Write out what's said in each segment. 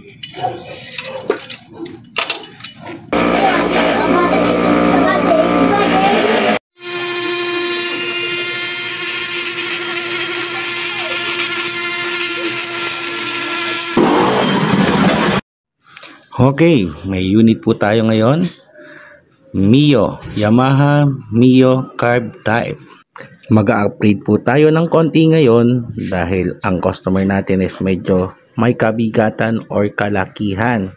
Okay, may unit po tayo ngayon. Mio, Yamaha Mio Carb Type. Mag-upgrade po tayo ng konti ngayon dahil ang customer natin is medyo may kabigatan or kalakihan.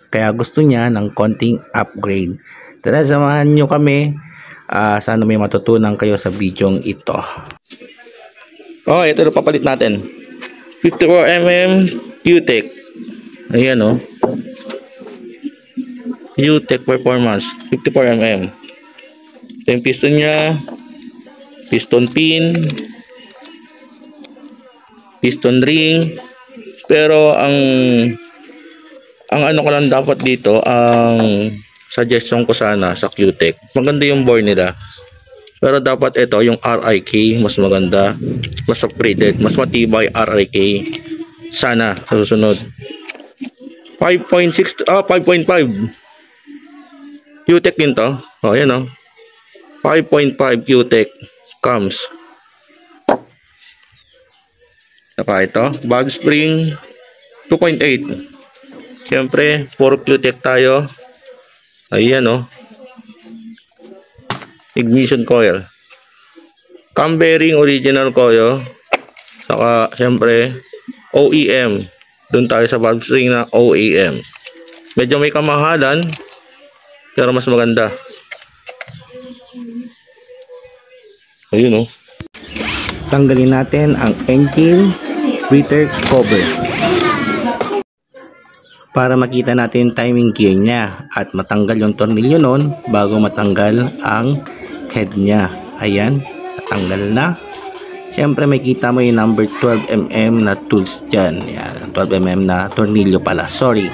Kaya gusto niya ng konting upgrade. Tara, samahan nyo kami. Sana may matutunan kayo sa videong ito. Oh, ito na papalit natin. 54mm Q-Tech. Ayan o. Q-Tech Performance 54mm. Ito yung piston nya, piston pin, piston ring. Pero ang ano ko lang dapat dito, ang suggestion ko sana sa Q-Tech, maganda yung bore nila, pero dapat ito yung RIK mas maganda, mas upgraded, mas matibay RIK sana sa susunod. 5.6 5.5 Q-Tech din to. Oh, yan oh. 5.5 Q-Tech comes. Saka ito, bag spring 2.8. Siyempre, 4 Q-Tech tayo. Ayan oh. Ignition coil. Cam bearing original coil. Saka siyempre OEM. Doon tayo sa valve spring na OEM. Medyo may kamahalan, pero mas maganda. Ayun oh. Tanggalin natin ang engine breather cover para makita natin yung timing gear nya at matanggal yung tornilyo nun bago matanggal ang head nya. Ayan, natanggal na. Siyempre may kita mo yung number 12mm na tools dyan. Ayan, 12mm na tornilyo pala, sorry.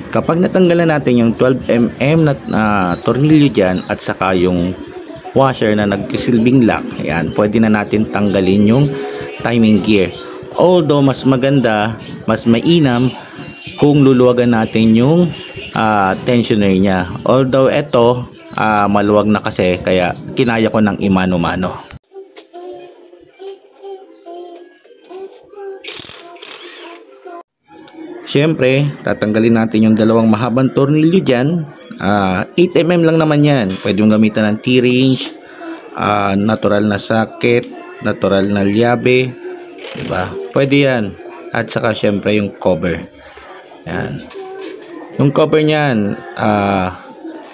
Kapag natanggalan natin yung 12mm na tornilyo dyan at saka yung washer na nagsisilbing lock, ayan, pwede na natin tanggalin yung timing gear. Although mas maganda, mas mainam kung luluwagan natin yung tensioner nya. Although ito maluwag na kasi, kaya kinaya ko ng imano-mano. Siyempre, tatanggalin natin yung dalawang mahabang tornilyo dyan. 8mm lang naman yan. Pwede yung gamitan ng T-range, natural na socket, natural na liabe. Diba? Pwede yan. At saka siyempre yung cover. Yan. Yung cover nyan,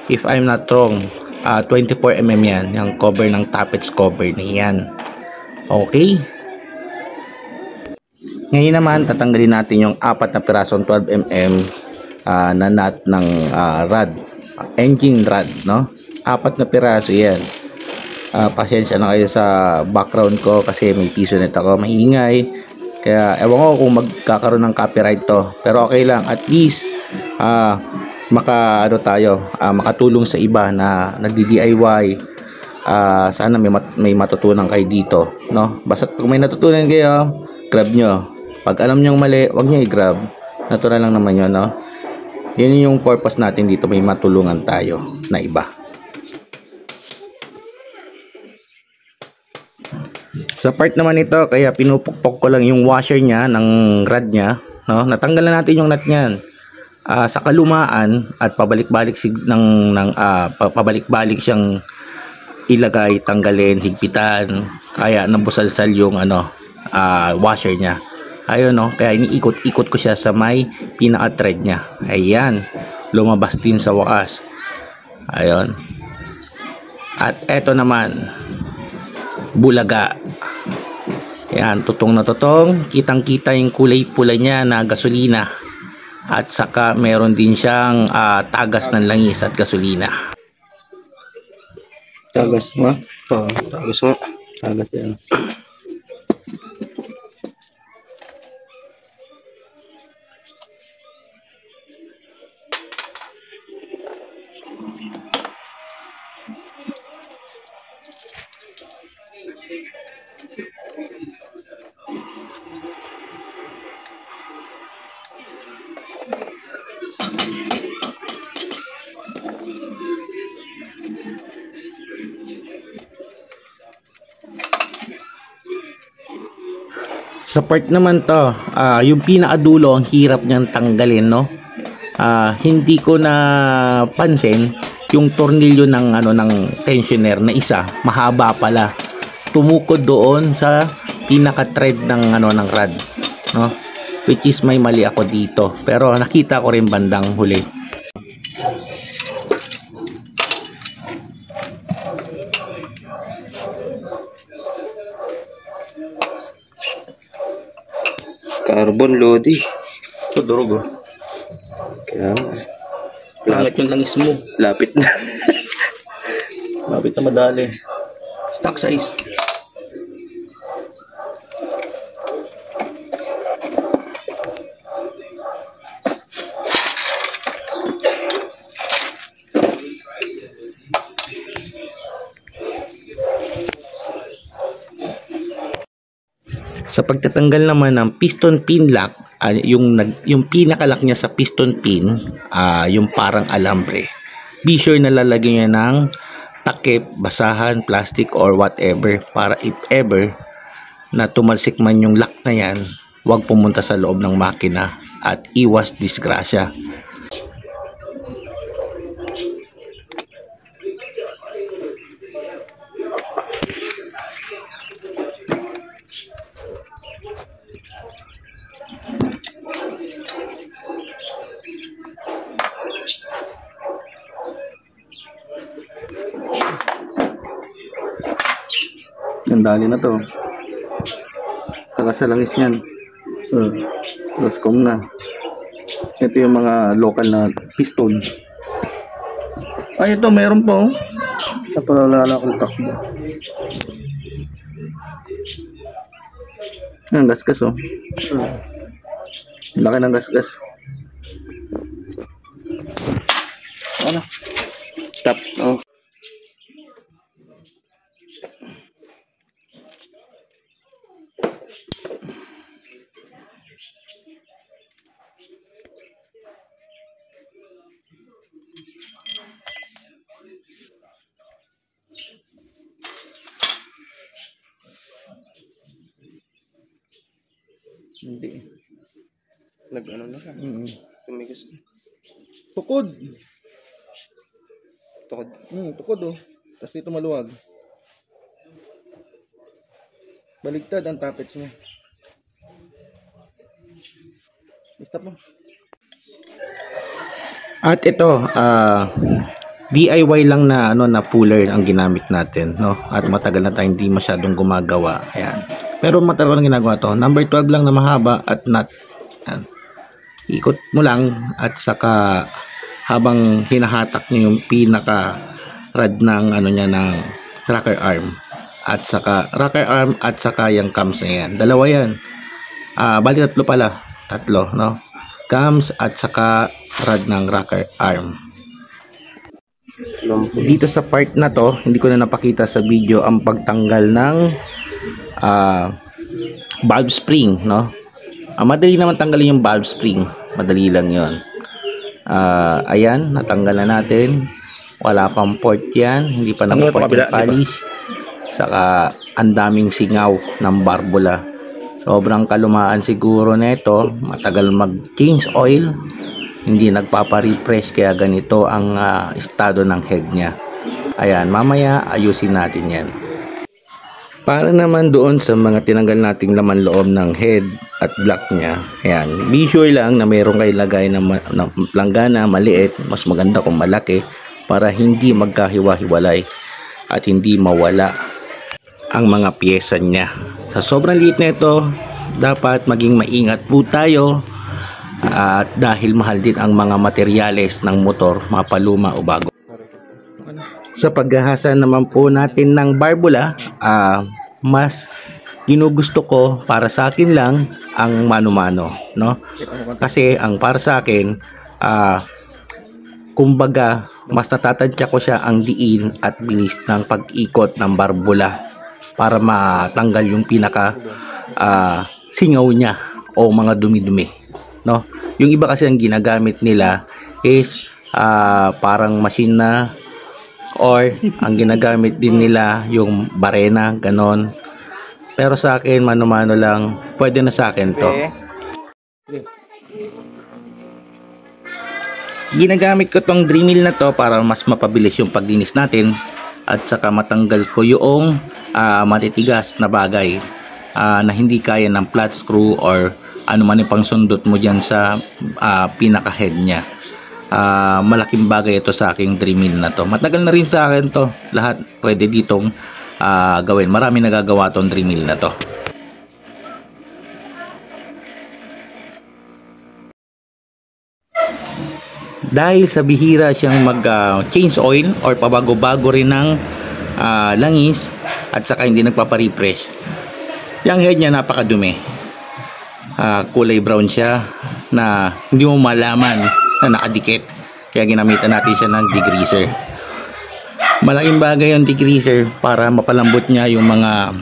if I'm not wrong, 24mm yan. Yung cover ng tappets cover na yan. Okay. Ngayon naman, tatanggalin natin yung 4 na pirasong 12mm na nut ng rod, engine rod, no? 4 na piraso yan. Pasensya na kayo sa background ko kasi may piso net ako, maingay. Kaya ewan ko kung magkakaroon ng copyright to. Pero okay lang, at least makatulong sa iba na nagdi-DIY. Sana may matutunan kayo dito, no? Basta kung may natutunan kayo, grab nyo. Pag alam nyo mali, wag nyo i-grab. Natural lang naman yun, no? Yun yung purpose natin dito, may matulungan tayo na iba. Sa part naman ito, kaya pinupukpok ko lang yung washer nya ng rod nya, no? Natanggal na natin yung nut nyan. Sa kalumaan at pabalik-balik pabalik-balik siyang ilagay, tanggalin, higpitan. Kaya nabusalsal yung washer nya. Ayun no, kaya iniikot-ikot ko siya sa may pinaka-thread nya. Ayan, lumabas din sa wakas. Ayun. At eto naman, bulaga. Ayan, tutong na tutong. Kitang-kita yung kulay pula nya na gasolina. At saka meron din siyang tagas ng langis at gasolina. Tagas nga? Oo, tagas nga. Tagas yan. Sa part naman to, yung pinakadulo, ang hirap niyang tanggalin, no? Hindi ko na pansin yung tornilyo ng ng tensioner na isa, mahaba pala. Tumukod doon sa pinaka-thread ng ng rod, no? Which is may mali ako dito. Pero nakita ko rin bandang huli. Carbon Lodi. Ito, durog, oh. Kaya Pangit yung langis mo. lapit na. Lapit na madali. Stock size. Sa pagtatanggal naman ng piston pin lock, yung pinakalock niya sa piston pin, yung parang alambre. Be sure na lalagyan niya ng takip, basahan, plastic or whatever para if ever na tumalsik man yung lock na yan, huwag pumunta sa loob ng makina at iwas disgrasya. Dali na to. Tagas sa langis niyan. Loscom na. Ito yung mga local na piston. Ay, ito meron po. Napalala akong takbo. Ang gasgas, oh. Laki ng gasgas. Ano? Stop. Oh. Hindi. Nag-ano na siya. Tumigas na. Tukod. Tukod. Tukod, oh. Tapos dito maluwag. Baligtad ang tappets mo. Stop mo. At ito, DIY lang na na puller ang ginamit natin, no? At matagal na tayong hindi masyadong gumagawa. Ayan. Pero matagal na ginagawa to. Number 12 lang na mahaba at nut. Ayan. Ikot mo lang at saka habang hinahatak niyo yung pinaka rod ng niya ng rocker arm at saka rocker arm at saka yung cams na yan. Dalawa yan. Bali tatlo pala. Tatlo, no? Cams at saka rod ng rocker arm. Dito sa part na to, hindi ko na napakita sa video ang pagtanggal ng valve spring, no? Madali naman tanggalin yung valve spring. Madali lang yon. Ayan, natanggal na natin. Wala pang port yan. Hindi pa nakaport yung polish. Saka, ang daming singaw ng barbula. Sobrang kalumaan siguro nito. Matagal mag-change oil. Hindi nagpapa-refresh. Kaya ganito ang estado ng head niya. Ayan, mamaya ayusin natin yan. Para naman doon sa mga tinanggal nating laman loob ng head at block niya, ayan, be sure lang na mayroong kayo lagay na langgana maliit, mas maganda kung malaki para hindi magkahiwa-hiwalay at hindi mawala ang mga piyesa niya. Sa sobrang liit na ito, dapat maging maingat po tayo at dahil mahal din ang mga materyales ng motor, mapaluma o bago. Sa paghahasa naman po natin ng barbula, mas ginugusto ko para sa akin lang ang mano-mano, no? Kasi ang para sa akin, kumbaga, mas natatadya ko siya ang diin at bilis ng pag-ikot ng barbula para matanggal yung pinaka singaw niya o mga dumi-dumi, no? Yung iba kasi ang ginagamit nila is parang machine na, or ang ginagamit din nila yung barena, ganon. Pero sa akin, mano-mano lang, pwede na sa akin to. Ginagamit ko tong Dremel na to para mas mapabilis yung paglinis natin, at saka matanggal ko yung matitigas na bagay na hindi kaya ng flat screw or ano man yung pangsundot mo dyan sa pinaka head nya. Malaking bagay ito sa aking Dremel na to. Matagal na rin sa akin to. Lahat pwede ditong gawin. Marami nagagawa tong Dremel na to. Dahil sa bihira siyang mag change oil or pabago-bago rin ng langis, at saka hindi nagpapa-refresh, yung head niya napakadumi. Kulay brown siya na hindi mo malaman na nakadikit. Kaya ginamitan natin siya ng degreaser. Malaking bagay yung degreaser para mapalambot niya yung mga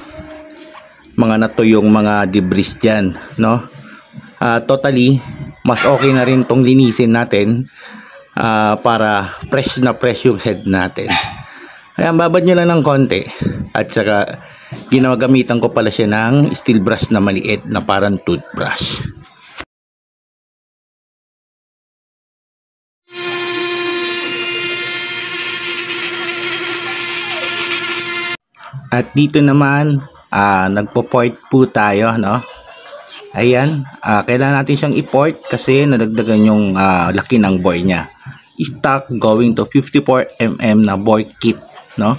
natuyong mga debris dyan, no? Totally, mas okay na rin tong linisin natin para fresh na fresh yung head natin. Kaya babad nyo lang ng konti, at saka ginagamitan ko pala siya ng steel brush na maliit na parang toothbrush. At dito naman nagpo-port po tayo, no? Ayan, kailangan natin siyang i-port kasi nadagdagan yung laki ng bore niya. Stock going to 54mm na bore kit, no?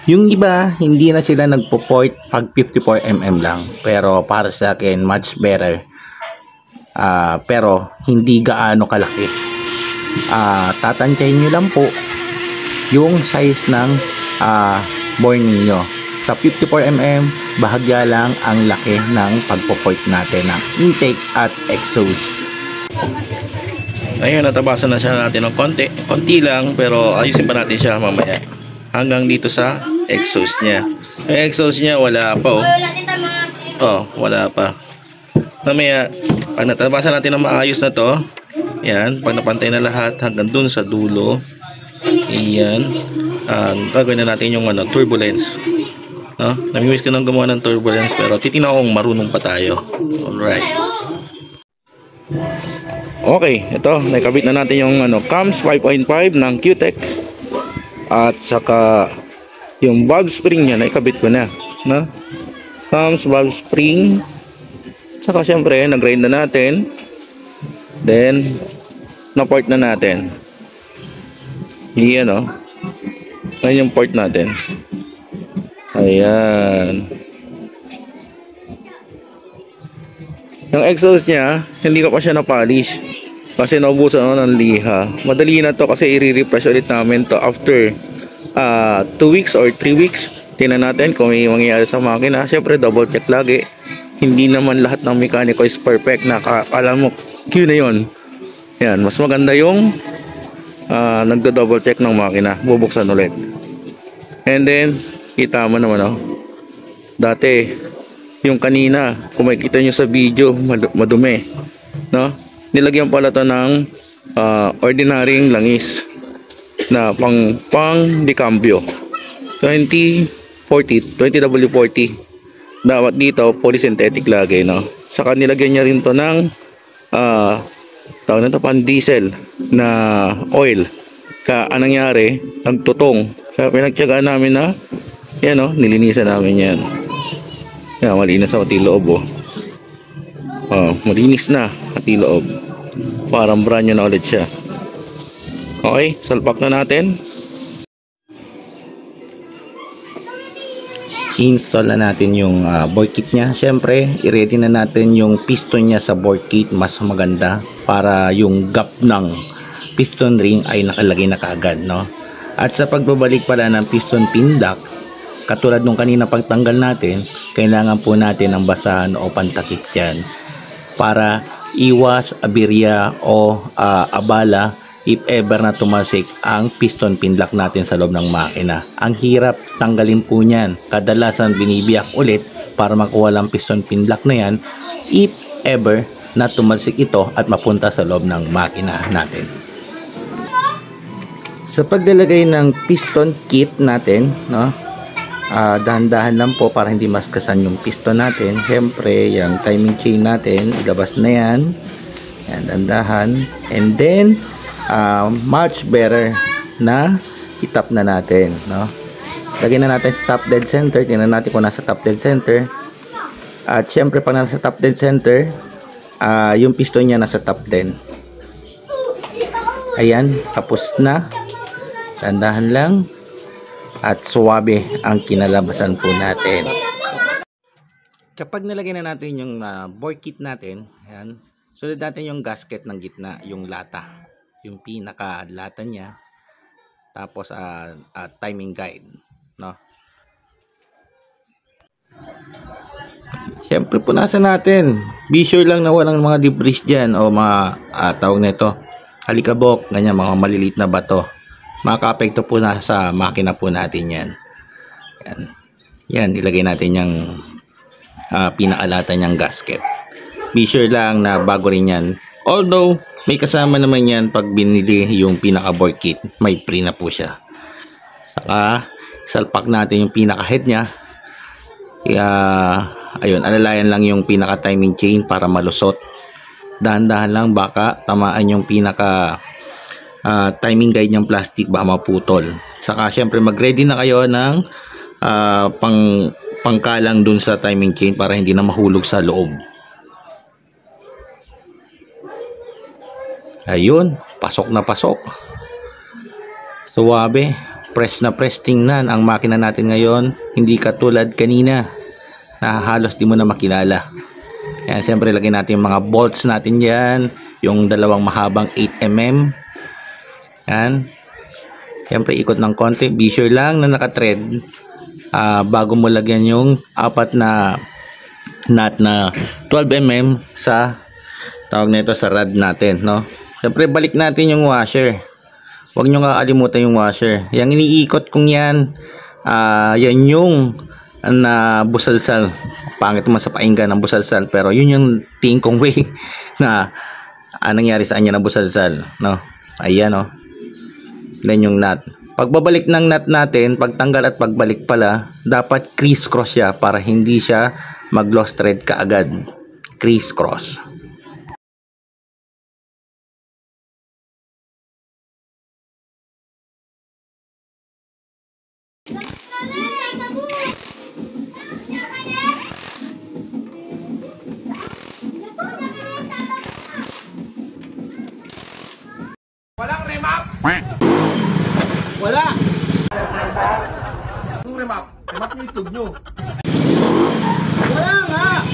Yung iba, hindi na sila nagpo-port pag 54mm lang. Pero para sa akin, much better. Pero hindi gaano kalaki. Tatansyahin nyo lang po yung size ng bore ninyo. Sa 54mm, bahagya lang ang laki ng pagpo-port natin ng intake at exhaust. Ayun, natabasan na siya natin ng konti lang, pero ayusin pa natin siya mamaya hanggang dito sa exhaust niya. Yung exhaust niya wala pa, wala pa. Mamaya pag natabasan natin ng maayos na to, yan, pag napantay na lahat hanggang dun sa dulo, iyan, gagawin na natin yung turbulence, no? Nami-wish ko nang gumawa ng turbulence, pero titingnan ko kung marunong pa tayo. Alright. Okay, ito, nakabit na natin yung cams 5.5 ng Q-Tech, at saka yung valve spring niya nakabit ko na, no? Cams, valve spring, saka syempre nag-grind na natin, then na-port na natin. Iyan, no? Ayan yung port natin. Ayan. Yung exhaust niya, hindi ko pa siya na-polish kasi naubusan ng liha. Madali na to kasi i-refresh ulit namin to after 2 weeks or 3 weeks. Tingnan natin kung may mangyayari sa makina. Siyempre double check lagi. Hindi naman lahat ng mekaniko is perfect na alam mo Q na yun. Yan, mas maganda yung nagdo-double check ng makina. Bubuksan ulit. And then kita mo naman, dati yung kanina, kung makikita nyo sa video, madumi, no? Nilagyan pala to ng ordinaryong langis na pang decambio 20W40. Dapat dito polysynthetic lagi, no? Saka nilagyan niya rin to ng tawag na to, pan diesel na oil. Kaya anong nangyari, nagtutong. Kaya pinagtiyagaan namin na yan, nilinisan namin yan. Yan, malinis sa pati loob, malinis na pati loob. Parang brand new na ulit siya. Okay, salpak na natin. I-install na natin yung bore kit niya. Syempre, i-ready na natin yung piston niya sa bore kit. Mas maganda para yung gap ng piston ring ay nakalagay na kaagad, no? At sa pagbabalik pala ng piston pin lock, katulad nung kanina pagtanggal natin, kailangan po natin ng basahan o pantakip dyan para iwas aberya o abala if ever na tumasik ang piston pin lock natin sa loob ng makina. Ang hirap tanggalin po niyan. Kadalasan binibiyak ulit para makuha lang piston pin lock na yan if ever na tumalsik ito at mapunta sa loob ng makina natin. Sa paglalagay ng piston kit natin, no? Dahan-dahan lang po para hindi maskasan yung piston natin. Siyempre, yung timing chain natin, ilabas na yan. Yan, dahan-dahan. And then, much better na itap na natin, no? Lagyan na natin sa top dead center. Tingnan natin kung nasa top dead center. At siyempre, pag nasa top dead center, yung piston niya nasa top 10. Ayan, tapos na. Tandahan lang at suwabe ang kinalabasan po natin. Kapag nalagay na natin yung bore kit natin, ayan, sunod natin yung gasket ng gitna, yung lata, yung pinaka lata niya, tapos timing guide, no? Siyempre punasan natin. Be sure lang na walang mga debris dyan o mga tawag na ito, alikabok, ganyan, mga maliliit na bato. Makaka-apekto po na sa makina po natin yan. Yan, yan, ilagay natin yung pinakalata niyang gasket. Be sure lang na bago rin yan. Although may kasama naman yan pag binili yung pinaka-bore kit, may free na po siya. Saka salpak natin yung pinaka-head niya. Kaya ayun, alalayan lang yung pinaka-timing chain para malusot. Dahan-dahan lang, baka tamaan yung pinaka timing guide ng plastic, baka maputol. Saka syempre mag-ready na kayo ng pangkalang dun sa timing chain para hindi na mahulog sa loob. Ayun, pasok na pasok. Suwabe, press na press. Tingnan ang makina natin ngayon, hindi katulad kanina na halos di mo na makilala. Yan, syempre lagyan natin yung mga bolts natin dyan, yung dalawang mahabang 8mm. Yan. Siyempre ikot ng konti. Be sure lang na naka-thread bago mo lagyan yung apat na nut na 12mm sa tawag na ito sa rod natin, no? Siyempre balik natin yung washer. Huwag nyo kakalimutan yung washer. Yung iniikot kong yan, yan yung na busalsal. Pangit naman sa painggan ng busalsal, pero yun yung tingin kong way na nangyari sa kanya ng busalsal, no? Ayan, no? Then yung nut. Pagbabalik ng nut natin, pagtanggal at pagbalik pala, dapat criss-cross siya para hindi siya mag-lost thread kaagad. Criss-cross. Walang remap! Wala! Anong remap? Remap yung itlog nyo. Wala nga!